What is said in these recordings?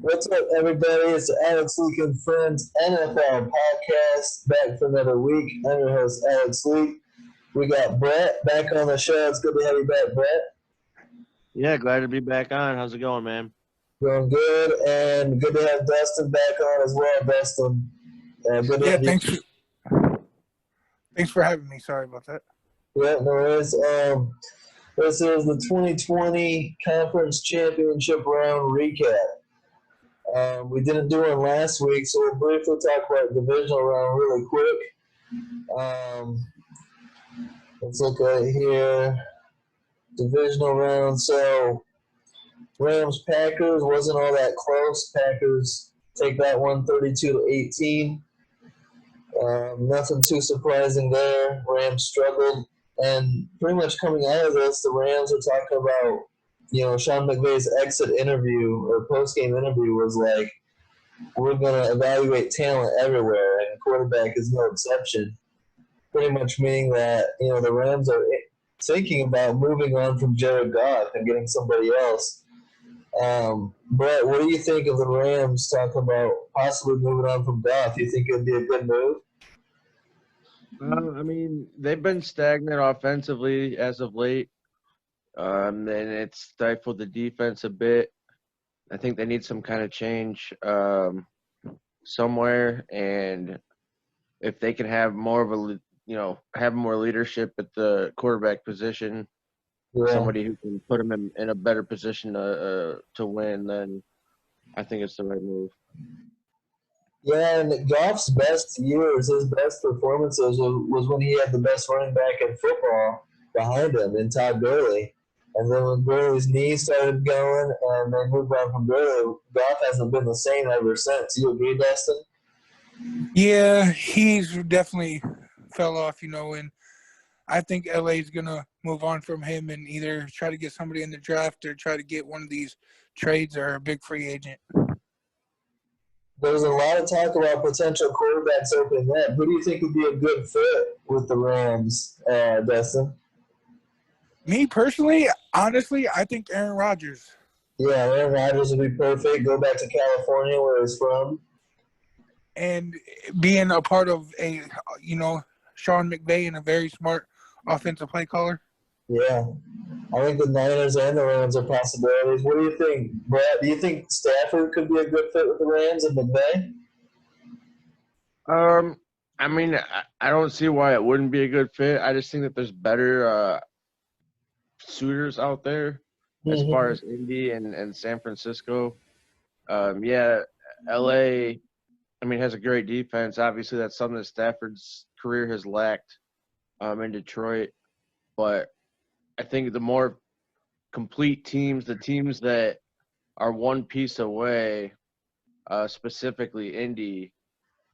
What's up, everybody? It's the Alex Leak and Friends NFL podcast, back for another week. I'm your host, Alex Leak. We got Bret back on the show. It's good to have you back, Bret. Yeah, glad to be back on. How's it going, man? Doing good, and good to have Dustin back on as well, Dustin. Good to Yeah, have you. thanks for having me. Sorry about that. Yeah, no worries. This is the 2020 Conference Championship Round Recap. We didn't do one last week, so we'll briefly talk about the divisional round really quick. Let's look at it here. Divisional round. So Rams Packers wasn't all that close. Packers take that one 32-18. Nothing too surprising there. Rams struggled, and pretty much coming out of this, the Rams are talking about, Sean McVay's exit interview or post game interview was like, we're going to evaluate talent everywhere, and quarterback is no exception. Pretty much meaning that, the Rams are thinking about moving on from Jared Goff and getting somebody else. Bret, what do you think of the Rams talking about possibly moving on from Goff? You think it would be a good move? They've been stagnant offensively as of late, and it's stifled the defense a bit. I think they need some kind of change somewhere, and if they can have more of a, have more leadership at the quarterback position, somebody who can put them in a better position to win, then I think it's the right move. Yeah, and Goff's best years, his best performances was when he had the best running back in football behind him in Todd Gurley. And then when Gurley's knee started going and they moved on from Gurley, Goff hasn't been the same ever since. You agree, Dustin? Yeah, he's definitely fell off, and I think LA is going to move on from him and either try to get somebody in the draft or try to get one of these trades or a big free agent. There's a lot of talk about potential quarterbacks opening up. Who do you think would be a good fit with the Rams, Dustin? Me personally, honestly, I think Aaron Rodgers. Yeah, Aaron Rodgers would be perfect. Go back to California where he's from. And being a part of a, Sean McVay and a very smart offensive play caller. Yeah. I think the Niners and the Rams are possibilities. What do you think, Brad? Do you think Stafford could be a good fit with the Rams and McVay? I don't see why it wouldn't be a good fit. I just think that there's better suitors out there as far as Indy and San Francisco. LA, has a great defense. Obviously, that's something that Stafford's career has lacked in Detroit. But I think the more complete teams, the teams that are one piece away, specifically Indy,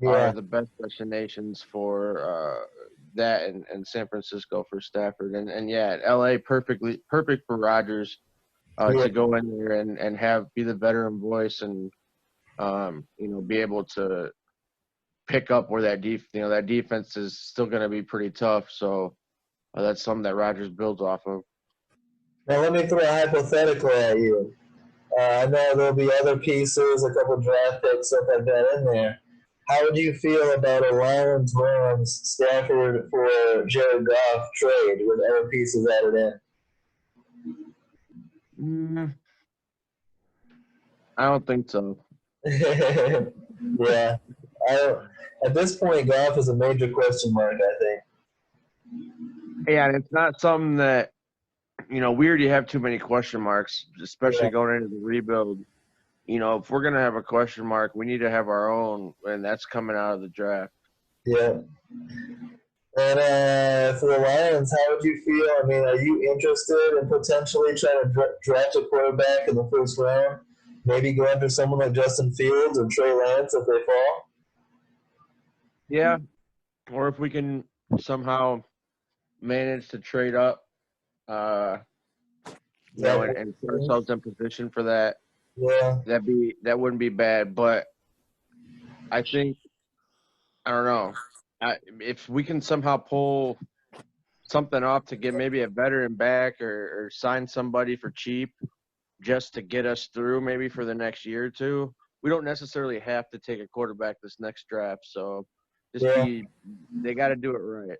are the best destinations for that and San Francisco for Stafford. And LA perfect for Rodgers to go in there and be the veteran voice and be able to pick up where that defense is still going to be pretty tough. So that's something that Rodgers builds off of. Now let me throw a hypothetical at you. I know there'll be other pieces, a couple draft picks, stuff like that in there. How would you feel about a Lions-Rams Stafford for Jared Goff trade with other pieces added in? I don't think so. Yeah. At this point, Goff is a major question mark, I think. Yeah, and it's not something that, we already have too many question marks, especially going into the rebuild. If we're going to have a question mark, we need to have our own, and that's coming out of the draft. Yeah. And for the Lions, how would you feel? Are you interested in potentially trying to draft a quarterback in the first round? Maybe go after someone like Justin Fields or Trey Lance if they fall? Yeah. Or if we can somehow manage to trade up, and put ourselves in position for that. Yeah. That wouldn't be bad, but I think I don't know. If we can somehow pull something off to get maybe a veteran back or sign somebody for cheap, just to get us through maybe for the next year or two. We don't necessarily have to take a quarterback this next draft. So Yeah. they got to do it right.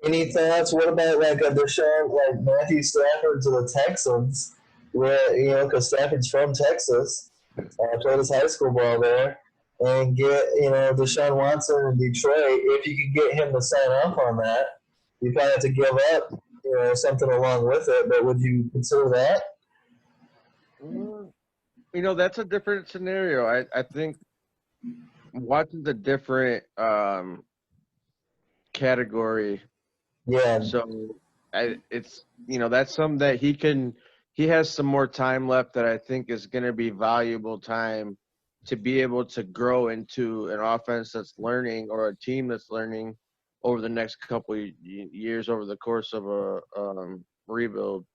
Any thoughts? What about like a Deshaun, like Matthew Stafford to the Texans, where because Stafford's from Texas, played his high school ball there, and get Deshaun Watson in Detroit. If you could get him to sign off on that, you probably have to give up something along with it. But would you consider that? That's a different scenario. I think Watson's a different category. Yeah. So it's that's something that he has some more time left that I think is going to be valuable time to be able to grow into an offense that's learning or a team that's learning over the next couple of years over the course of a rebuild.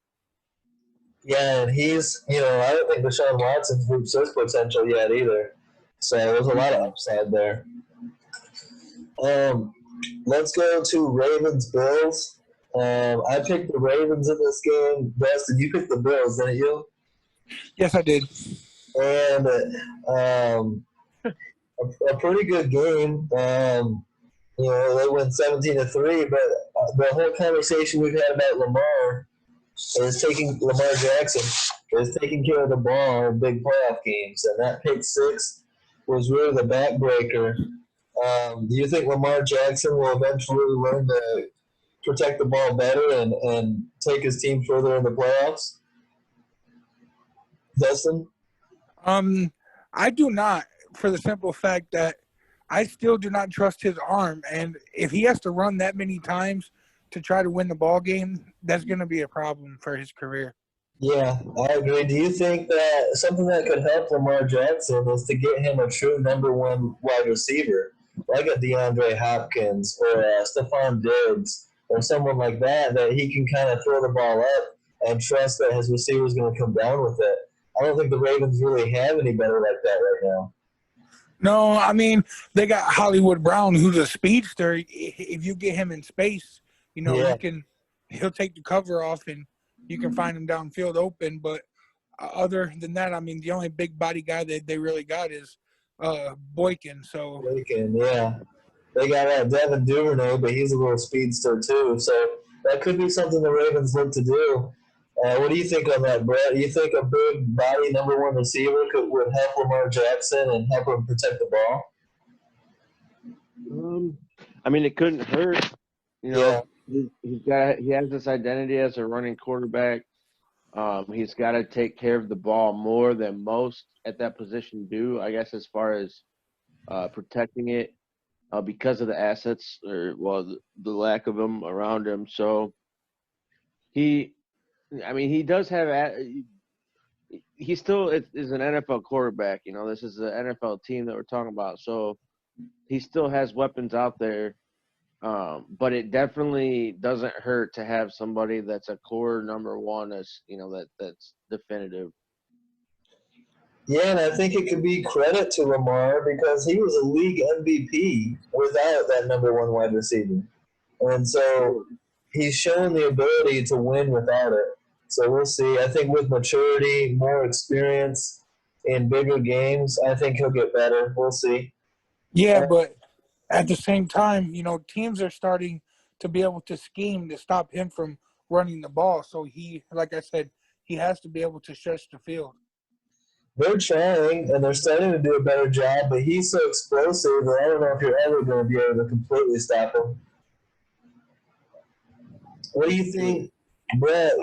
Yeah, and he's I don't think Deshaun Watson's reached his potential yet either. So there's a lot of upside there. Let's go to Ravens Bills. I picked the Ravens in this game. Dustin, you picked the Bills, didn't you? Yes, I did. And a pretty good game. They went 17-3, but the whole conversation we've had about Lamar Jackson is taking care of the ball in big playoff games, and that pick six was really the backbreaker. Do you think Lamar Jackson will eventually learn to protect the ball better and take his team further in the playoffs? Dustin? I do not, for the simple fact that I still do not trust his arm, and if he has to run that many times to try to win the ball game, that's going to be a problem for his career. Yeah, I agree. Do you think that something that could help Lamar Jackson is to get him a true number one wide receiver, like a DeAndre Hopkins or a Stephon Diggs or someone like that he can kind of throw the ball up and trust that his receiver is going to come down with it? I don't think the Ravens really have any better like that right now. No, I mean, they got Hollywood Brown, who's a speedster. If you get him in space, he'll take the cover off and you can find him downfield open. But other than that, I mean, the only big body guy that they really got is Boykin. So Boykin, yeah. They got Devin Duvernay, but he's a little speedster too. So that could be something the Ravens look to do. What do you think on that, Bret? Do you think a big body number one receiver would help Lamar Jackson and help him protect the ball? I mean, it couldn't hurt. Yeah. He has this identity as a running quarterback. He's got to take care of the ball more than most at that position do, I guess, as far as protecting it because of the assets or the lack of them around him. So he does have he still is an NFL quarterback. This is an NFL team that we're talking about. So he still has weapons out there. But it definitely doesn't hurt to have somebody that's a core number one that's definitive. Yeah, and I think it could be credit to Lamar because he was a league MVP without that number one wide receiver. And so he's shown the ability to win without it. So we'll see. I think with maturity, more experience in bigger games, I think he'll get better. We'll see. yeah, but at the same time, teams are starting to be able to scheme to stop him from running the ball. So he, like I said, he has to be able to stretch the field. They're trying, and they're starting to do a better job, but he's so explosive that I don't know if you're ever going to be able to completely stop him. What do you think, Bret?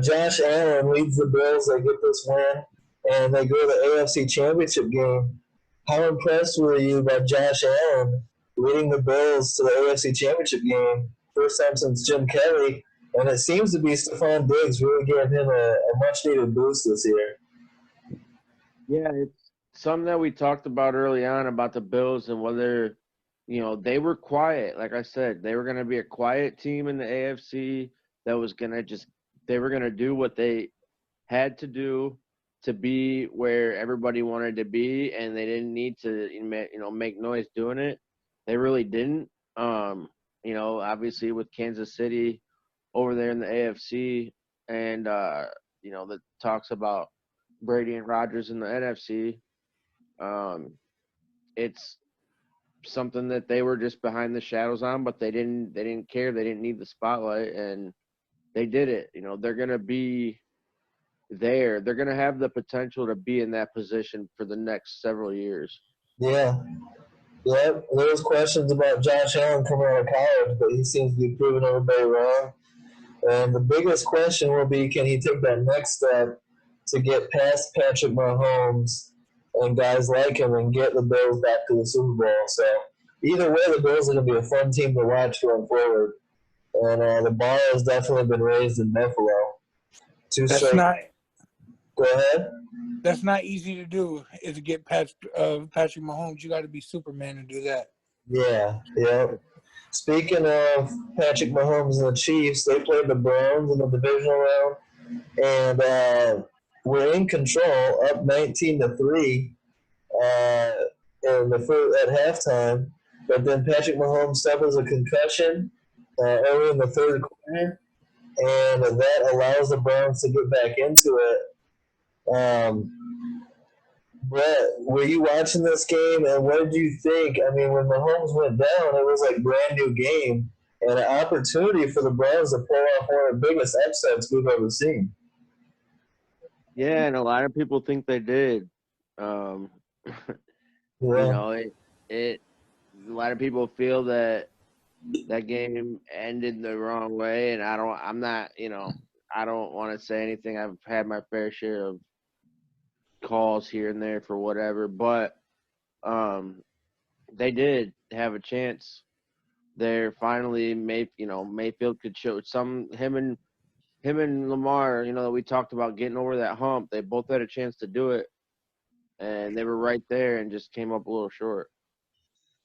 Josh Allen leads the Bills. They get this win, and they go to the AFC Championship game. How impressed were you by Josh Allen leading the Bills to the AFC Championship game? First time since Jim Kelly, and it seems to be Stephon Diggs really giving him a much-needed boost this year. Yeah, it's something that we talked about early on about the Bills and whether, they were quiet. Like I said, they were going to be a quiet team in the AFC that was going to they were going to do what they had to do to be where everybody wanted to be, and they didn't need to, make noise doing it. They really didn't. Obviously with Kansas City over there in the AFC and that talks about Brady and Rodgers in the NFC. It's something that they were just behind the shadows on, but they didn't care. They didn't need the spotlight, and they did it. They're going to be there. They're going to have the potential to be in that position for the next several years. Yeah. Yep. There was questions about Josh Allen coming out of college, but he seems to be proving everybody wrong. And the biggest question will be, can he take that next step to get past Patrick Mahomes and guys like him and get the Bills back to the Super Bowl? So either way, the Bills are going to be a fun team to watch going forward. And the bar has definitely been raised in Buffalo. Go ahead. That's not easy to do, is to get past Patrick Mahomes. You got to be Superman to do that. Yeah. Speaking of Patrick Mahomes and the Chiefs, they played the Browns in the divisional round, and we're in control, up 19-3 at halftime. But then Patrick Mahomes suffers a concussion early in the third quarter, and that allows the Browns to get back into it. Bret, were you watching this game, and what did you think? I mean, when Mahomes went down, it was like brand new game and an opportunity for the Browns to pull off one of the biggest upsets we've ever seen. Yeah, and a lot of people think they did. A lot of people feel that game ended the wrong way, and I don't want to say anything. I've had my fair share of calls here and there for whatever, but they did have a chance there. Finally, Mayfield could show him and Lamar, we talked about getting over that hump. They both had a chance to do it, and they were right there and just came up a little short.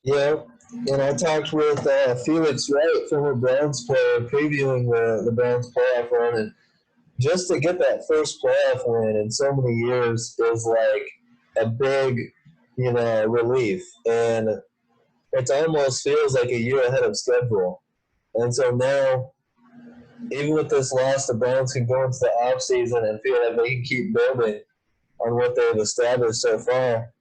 Yeah, and I talked with Felix Wright, former Browns player, previewing the Browns playoff run, and just to get that first playoff win in so many years is like a big, relief. And it almost feels like a year ahead of schedule. And so now, even with this loss, the Browns can go into the offseason and feel like they can keep building on what they've established so far.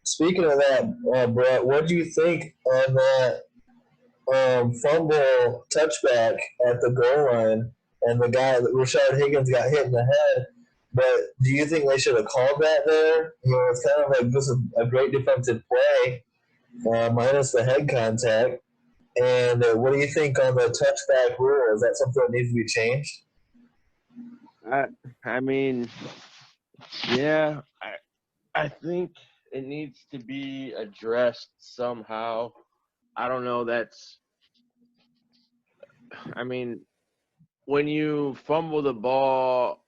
Speaking of that, Bret, what do you think on that fumble touchback at the goal line? And the guy, Rashard Higgins, got hit in the head. But do you think they should have called that there? It's kind of like this is a great defensive play, minus the head contact. And what do you think on the touchback rule? Is that something that needs to be changed? I mean, yeah, I think it needs to be addressed somehow. I don't know. When you fumble the ball,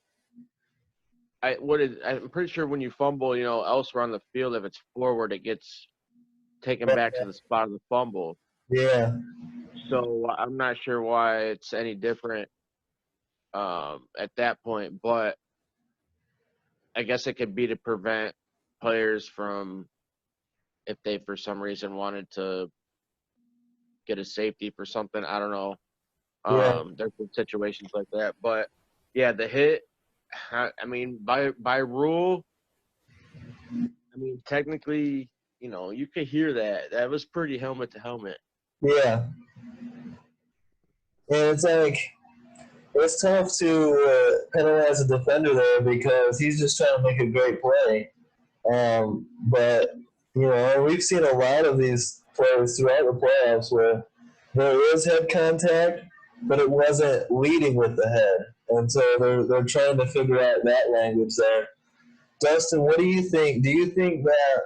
I'm pretty sure when you fumble, elsewhere on the field, if it's forward, it gets taken back to the spot of the fumble. Yeah. So I'm not sure why it's any different at that point, but I guess it could be to prevent players from, if they for some reason wanted to get a safety for something, I don't know. There's been situations like that, but yeah, the hit. By rule, technically, you could hear that. That was pretty helmet to helmet. Yeah. And it's like, it's tough to penalize a defender there because he's just trying to make a great play. But, we've seen a lot of these plays throughout the playoffs where there is head contact, but it wasn't leading with the head. And so they're trying to figure out that language there. Dustin, what do you think? Do you think that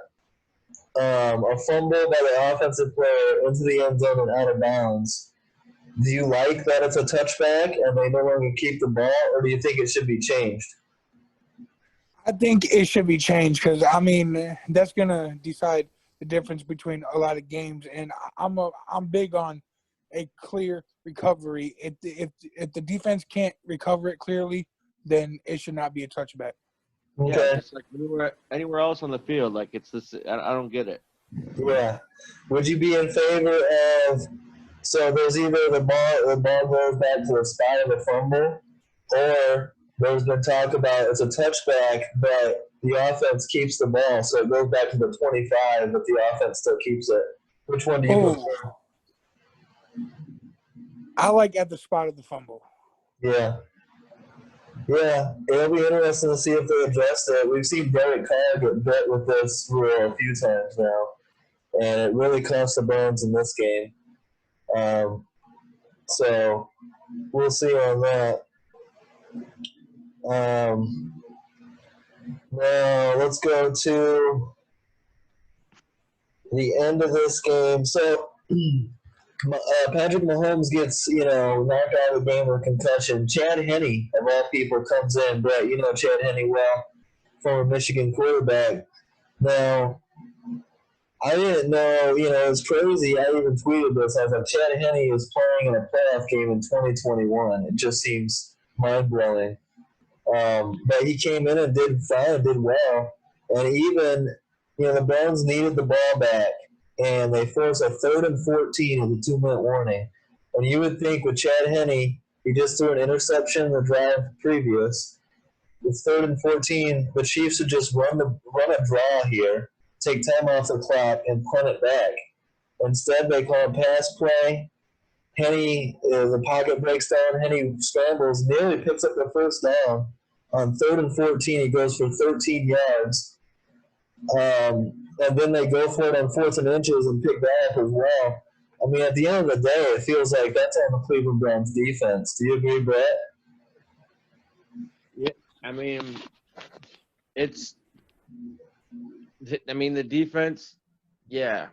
a fumble by the offensive player into the end zone and out of bounds, do you like that it's a touchback and they no longer keep the ball, or do you think it should be changed? I think it should be changed because, that's going to decide the difference between a lot of games. And I'm big on a clear recovery. If the defense can't recover it clearly, then it should not be a touchback. Okay. Yeah, just like anywhere else on the field. Like, it's this. I don't get it. Yeah. Would you be in favor of, so there's either the ball goes back to the spot of the fumble, or there's been talk about it's a touchback, but the offense keeps the ball, so it goes back to the 25, but the offense still keeps it. Which one do you prefer? I like at the spot of the fumble. Yeah. Yeah, it'll be interesting to see if they address it. We've seen Derek Carr get bit with this rule a few times now, and it really cost the Browns in this game. So we'll see on that. Now let's go to the end of this game. So Patrick Mahomes gets, knocked out of the game with concussion. Chad Henne, of all people, comes in. Bret, you know Chad Henne well, former Michigan quarterback. Now, I didn't know, it's crazy. I even tweeted this. I was like, Chad Henne is playing in a playoff game in 2021. It just seems mind-blowing. But he came in and did fine, did well. And even, the Browns needed the ball back, and they forced a 3rd and 14 with a 2-minute warning. And you would think with Chad Henne, he just threw an interception in the drive previous. It's 3rd and 14. The Chiefs should just run a draw here, take time off the clock, and punt it back. Instead, they call a pass play. Henne, the pocket breaks down. Henne scrambles, nearly picks up the first down. On 3rd and 14, he goes for 13 yards. And then they go for it on 4th and inches and pick that up as well. I mean, at the end of the day, it feels like that's on the Cleveland Browns defense. Do you agree, Bret? Yeah, I mean, the defense, yeah,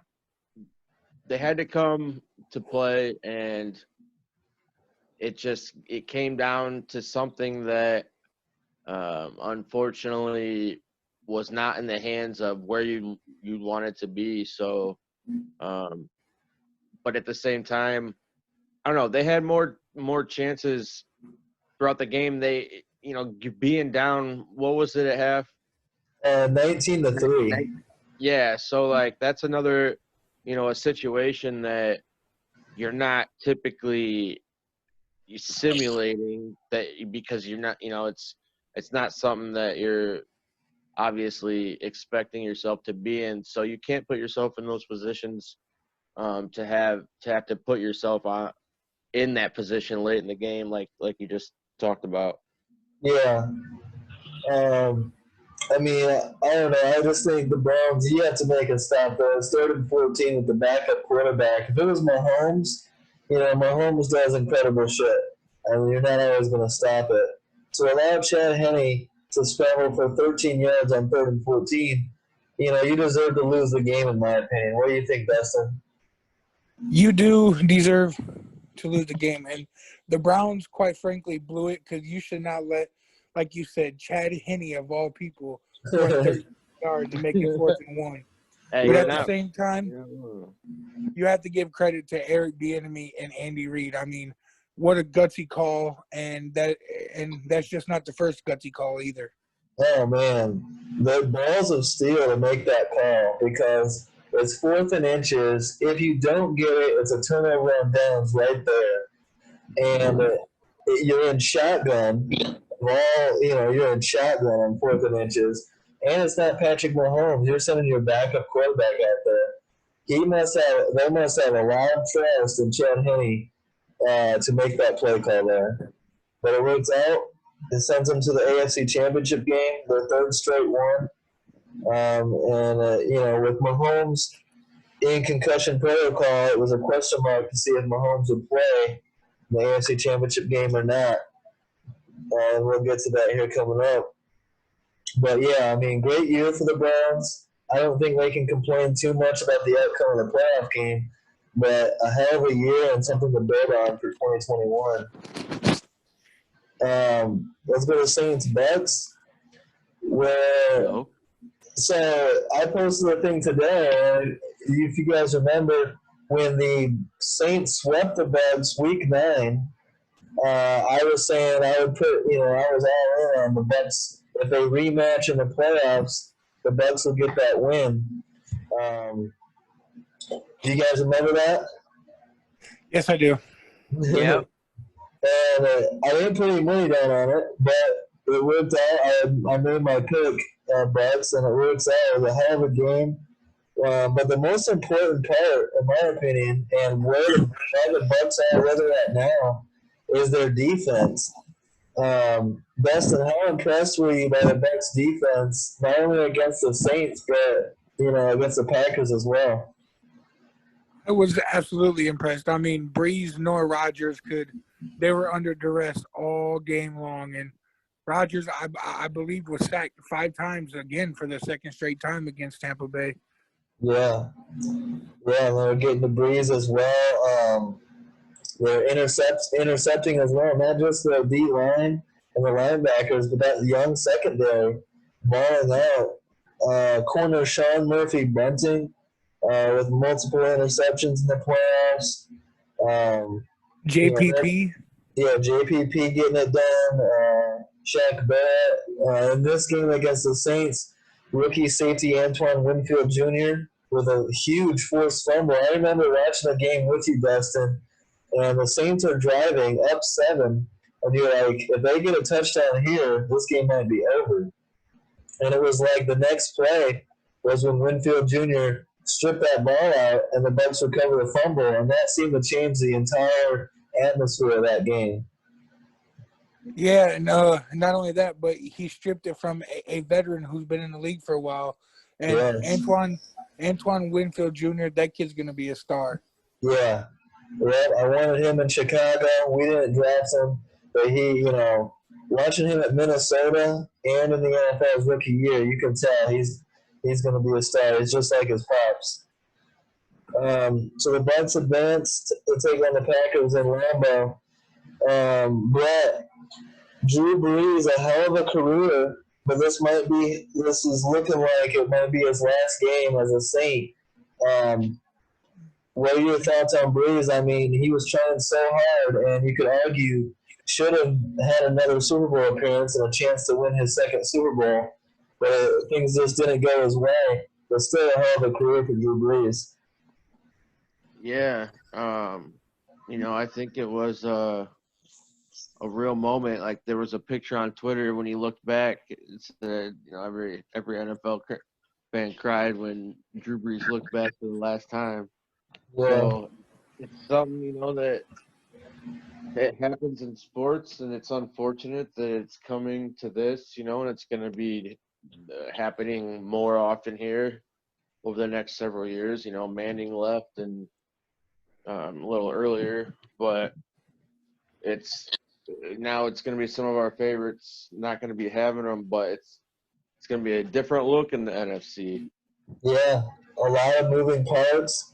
they had to come to play, and it came down to something that unfortunately was not in the hands of where you wanted to be. So, but at the same time, I don't know, they had more chances throughout the game. They, being down, what was it at half? 19-3. Yeah, so like that's another, a situation that you're not typically simulating that, because you're not, it's not something that you're obviously expecting yourself to be in. So you can't put yourself in those positions to have to put yourself in that position late in the game, like you just talked about. Yeah. I mean, I don't know. I just think the Browns, you have to make a stop there. It's 3rd and 14 with the backup quarterback. If it was Mahomes, Mahomes does incredible shit. I mean, you're not always going to stop it. So allow Chad Henne to scramble for 13 yards on 3rd and 14. You deserve to lose the game, in my opinion. What do you think, Dustin? You do deserve to lose the game. And the Browns, quite frankly, blew it because you should not let, like you said, Chad Henne, of all people, run 30 yards and make it 4th and 1. Hey, but at the same time, you have to give credit to Eric Bieniemy and Andy Reid. I mean, what a gutsy call, and that's just not the first gutsy call either. Oh, man. The balls of steel to make that call, because it's 4th and inches. If you don't get it, it's a turnover on downs right there. And you're in shotgun. You're in shotgun on 4th and inches. And it's not Patrick Mahomes. You're sending your backup quarterback out there. They must have a lot of trust in Chad Henne to make that play call there. But it works out. It sends them to the AFC Championship game, their 3rd straight one. With Mahomes in concussion protocol, it was a question mark to see if Mahomes would play in the AFC Championship game or not. And we'll get to that here coming up. But, yeah, I mean, great year for the Browns. I don't think they can complain too much about the outcome of the playoff game, but a hell of a year and something to build on for 2021. Let's go to Saints Bucks. So I posted a thing today. If you guys remember, when the Saints swept the Bucks week 9, I was saying I would put, I was all in on the Bucks. If they rematch in the playoffs, the Bucks will get that win. Do you guys remember that? Yes, I do. Yeah. And I didn't put any money down on it, but it worked out. I made my pick, Bucks, and it works out. It was a hell of a game. But the most important part, in my opinion, and why the Bucks are where they're at now, is their defense. Dustin, how impressed were you by the Bucks defense, not only against the Saints, but against the Packers as well? I was absolutely impressed. I mean, Breeze nor Rodgers they were under duress all game long. And Rodgers, I believe, was sacked 5 times again for the second straight time against Tampa Bay. Yeah. Yeah, and they're getting the Breeze as well. They're intercepting as well, not just the D line and the linebackers, but that young secondary balling out. Corner Sean Murphy Bunting with multiple interceptions in the playoffs. JPP. JPP getting it done. Shaq Barrett. In this game against the Saints, rookie safety Antoine Winfield Jr. with a huge forced fumble. I remember watching the game with you, Dustin, and the Saints are driving up 7, and you're like, if they get a touchdown here, this game might be over. And it was like the next play was when Winfield Jr. stripped that ball out, and the Bucs recovered a fumble, and that seemed to change the entire atmosphere of that game. Yeah, and not only that, but he stripped it from a veteran who's been in the league for a while. And Yes. Antoine Winfield Jr., that kid's going to be a star. Yeah. I wanted him in Chicago. We didn't draft him, but he, watching him at Minnesota and in the NFL's rookie year, you can tell he's going to be a star. He's just like his pops. So the Bucs advanced to take on the Packers in Lambeau. Bret, Drew Brees, a hell of a career, but this is looking like it might be his last game as a Saint. What are your thoughts on Brees? I mean, he was trying so hard, and you could argue should have had another Super Bowl appearance and a chance to win his second Super Bowl, but things just didn't go his way. But still a hell of a career for Drew Brees. Yeah. I think it was a real moment. Like, there was a picture on Twitter when he looked back. It said, every NFL fan cried when Drew Brees looked back for the last time. Yeah. So it's something, that it happens in sports, and it's unfortunate that it's coming to this, and it's going to be happening more often here over the next several years. Manning left and a little earlier, but it's going to be some of our favorites not going to be having them, but it's going to be a different look in the NFC. Yeah, a lot of moving parts.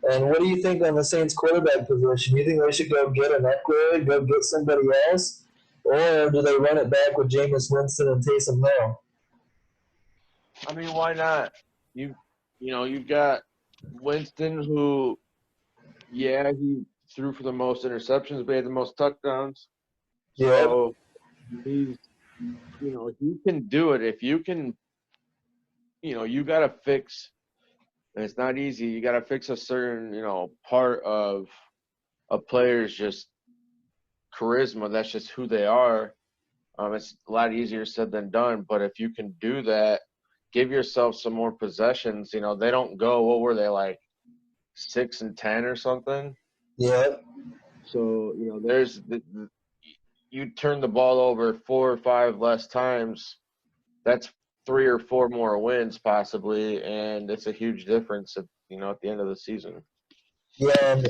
And what do you think on the Saints quarterback position? You think they should go get an upgrade, go get somebody else? Or do they run it back with Jameis Winston and Taysom Hill? I mean, why not? You've got Winston, who, he threw for the most interceptions, but he had the most touchdowns. Yeah. So he can do it. If you can, you got to fix. And it's not easy. You got to fix a certain, part of a player's just charisma. That's just who they are. It's a lot easier said than done. But if you can do that, give yourself some more possessions. They don't go, what were they, like 6 and 10 or something? Yeah. So, there's you turn the ball over 4 or 5 less times. That's 3 or 4 more wins possibly, and it's a huge difference at the end of the season. Yeah,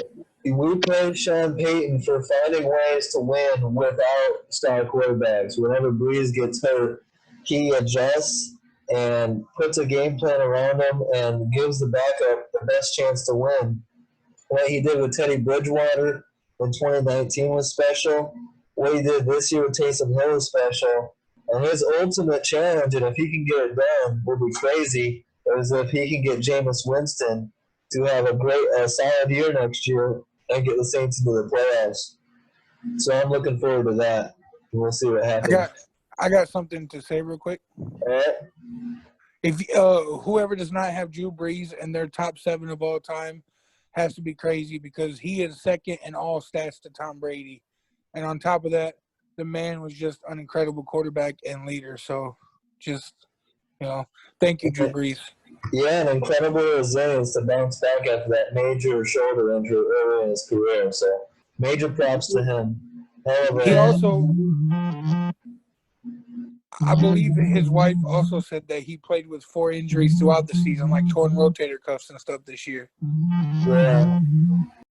we praise Sean Payton for finding ways to win without star quarterbacks. Whenever Breeze gets hurt, he adjusts and puts a game plan around him and gives the backup the best chance to win. What he did with Teddy Bridgewater in 2019 was special. What he did this year with Taysom Hill was special. And his ultimate challenge, and if he can get it done, will be crazy, is if he can get Jameis Winston to have a solid year next year and get the Saints into the playoffs. So I'm looking forward to that. We'll see what happens. I got something to say real quick. All right. If whoever does not have Drew Brees in their top 7 of all time has to be crazy, because he is second in all stats to Tom Brady. And on top of that, the man was just an incredible quarterback and leader. So just, thank you, Drew Brees. Yeah, an incredible resilience to bounce back after that major shoulder injury early in his career. So major props to him. He also, I believe his wife also said that he played with 4 injuries throughout the season, like torn rotator cuffs and stuff this year. Yeah.